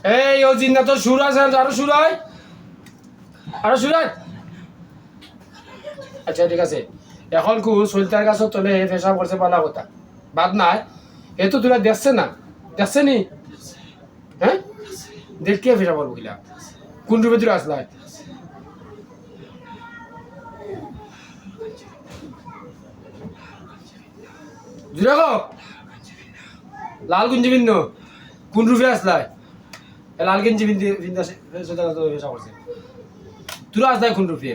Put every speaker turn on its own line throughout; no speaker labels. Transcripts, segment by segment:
এই ও জিন্না তো সুর আছে, আরো সুর হয়, আরো সুর হয়। আচ্ছা ঠিক আছে, এখন কু সুলতার কাছে তলে পেশা করছে পালা কথা বাদ নাই, এ তো তোরা দেখছে না, দেখছে নি? হ্যাঁ দেখকে পেশা করবো কিলা, কোন রূপে তোরা আসলাই? জুড়ে গো লাল গুঞ্জি ভিন্ন কোন রূপে আসলাই? লাল গেঞ্জি ভিন্দা পেশা করছে, তোরা আসলাই কোন রূপে?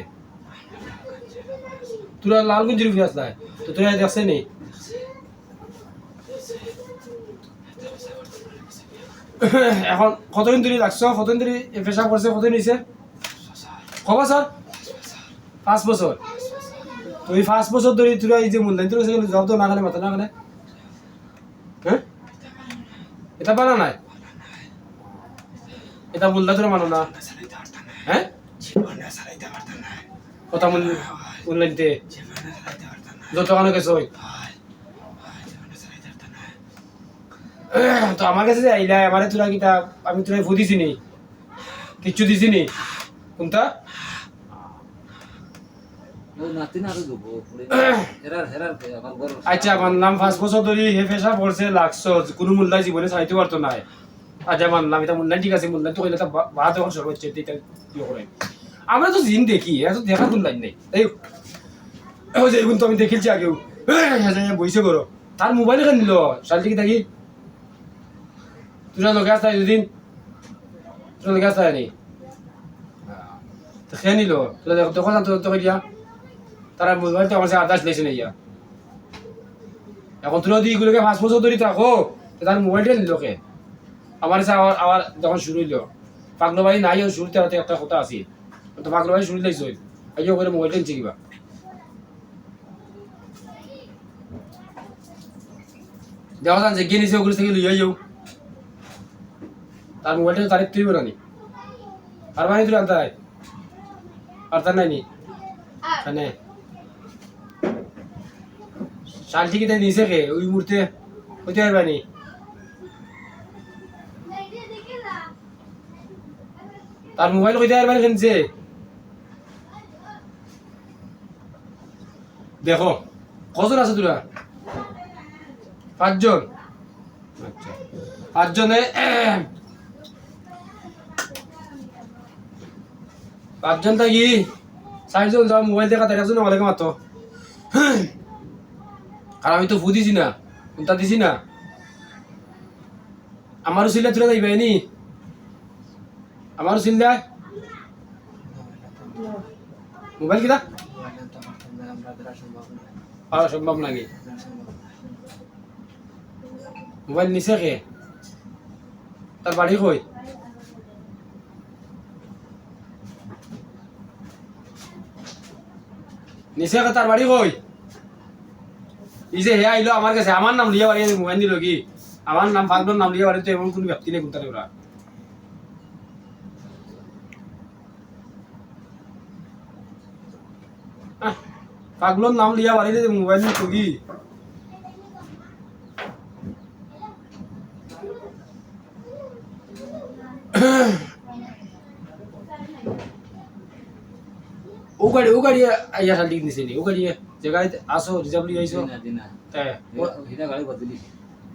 তোরা লাল গঞ্জি রূপে আসলাই, তো তোরা দেখছে নি? এখন কতদিন ধরে লাগছ, কতদিন ধরে পেশা করছে, কতদিন হয়েছে কবা স্যার? 5 বছর। তো এই 5 বছর ধরে তোরা এই যে মূল্যায়ন তোরা সেগুলো জব তো না খালে মাথা না খালে, হ্যাঁ এটা পারা নাই, এটা মূল্য তোরা মানো না, হ্যাঁ কথা মূল্যায়নতে যত কানে গেছ তো আমার কাছে যে আইলা আমারে তোরা কিতা, আমি তোরা ফুদিছি নি, কিচ্ছু দিছি নি কোনটা? আচ্ছা মানলাম 5 বছর ধরে হে পেশা করছে লাগছ, কোনো মূল্যায় জীবনে চাইতে পারতো না। আচ্ছা মানলাম এটা মূল্যায়ন ঠিক আছে, মূল্যায়ন তো কইলে তা বাদ এখন সর্বোচ্চ এটা কি করে? আমরা তো জিন দেখি, এত দেখা কোন লাইন নাই। এই ও যে এখন তো আমি দেখেছি আগেও, বইসে করো তার মোবাইল কেন নিল শালটি কি দেখি তোরা লোক আসতে দুদিন, তোরা লোক আসতে নি তো খেয়ে নিল, তোরা তখন তো দিয়া তারা মোবাইল তো আমার সাথে আদার্স লেছে ইয়া, এখন তোরা দিয়ে এগুলোকে 5 বছর ধরে থাকো, তার মোবাইলটা নিল কে? আমার কাছে আবার যখন শুরু হইল পাগলো ভাই নাই, শুরুতে একটা কথা আছে তো পাগলো ভাই শুরু লাইছ আইও করে মোবাইলটা নিচ্ছে কিবা দেখা যান যে গিয়ে নিছে ওগুলো থেকে লইয়া যাও, তার মোবাইলটা তারিখ তুই বেরানি আর মানে তুই আনতে হয় আর তার নাই নি খানে শাল ঠিকই তাই নিছে কে ওই মুহূর্তে হইতে পারবানি? তার মোবাইল কইতে পারবানি কিনছে? দেখো কজন আছে তোরা? 5 জন। আচ্ছা 5 জনে 5 জন থাকি 4 জন যাও মোবাইল দেখা, 1 জন আমাকে মাতো, আর আমি তো ফু দিছি না, কোনটা দিছি না, আমারও ছিল তোরা যাইবাই নি, আমারও ছিল মোবাইল কিনা পাওয়া সম্ভব নাকি? মোবাইল নিছে কে? তার বাড়ি কই? নিছে কে তার বাড়ি কই? এই যে হে আইলো আমার কাছে, আমার নাম লিয়া বাড়ি মোবাইল দিল কি? আমার নাম ফাগলোর নাম লিয়া বাড়ি তো এমন কোনো ব্যক্তি নেই কোনটা ওরা, পাগলোর নাম লিয়া বাড়িতে মোবাইল নিত কি? ও গাড়ি আইয়া শাল ঠিক নিছে নি, ও গাড়ি জায়গায় আসো রিজার্ভ লিয়ে আইছো তাই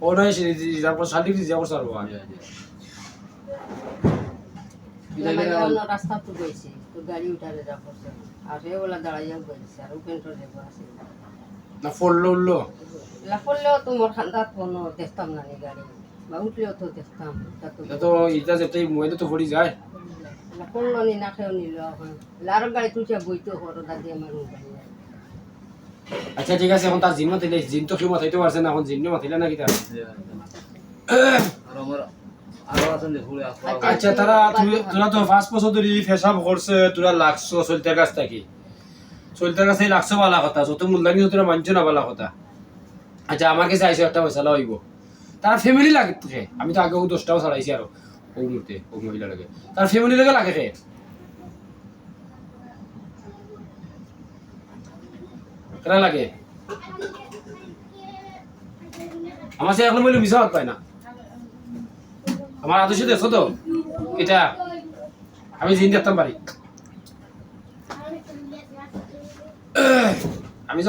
ও নয় সে রিজার্ভ শাল ঠিক রিজার্ভ করতে পারবো।
রাস্তা তো গেছে তো গাড়ি উঠালে যা করছে আর হে বলা দাঁড়াইয়া গেছে আর উপেন্টর দেখো আছে
না ফললো উঠলো
লা করলেও তো মোর খান্দাত কোনো দেখতাম না নি গাড়ি বা উঠলেও তো দেখতাম
এটা তো ইটা যেটাই মোবাইলে তো পড়ি যায়
লা করলো নি না খেয়েও নিল এখন লার গাড়ি তুলছে বইতো হতো দাদি আমার মোবাইল।
আচ্ছা ঠিক আছে, এখন তার জিন মাথাইলে জিন তো কেউ মাথাইতে পারছে না, এখন জিন মাথাইলে নাকি তার? আচ্ছা তারা তোরা তো 5 বছর ধরে ফেসাব করছে, তোরা লাগছো চলতের কাছ থাকি, চলতের কাছে লাগছো ভালো কথা, যত মূল্যায়ন তোরা মানছো না ভালো কথা। আচ্ছা আমার কাছে আইসো একটা পয়সা হইব, তার ফ্যামিলি লাগে থাকে, আমি তো আগেও 10টাও ছাড়াইছি আরো ও মুহূর্তে ও মহিলা লাগে, তার ফ্যামিলি লাগে লাগে খে কেনা লাগে আমার সে এখন বলে মিশা পায় না, আমার আদর্শ দেখছো তো এটা আমি জিন দেখতাম পারি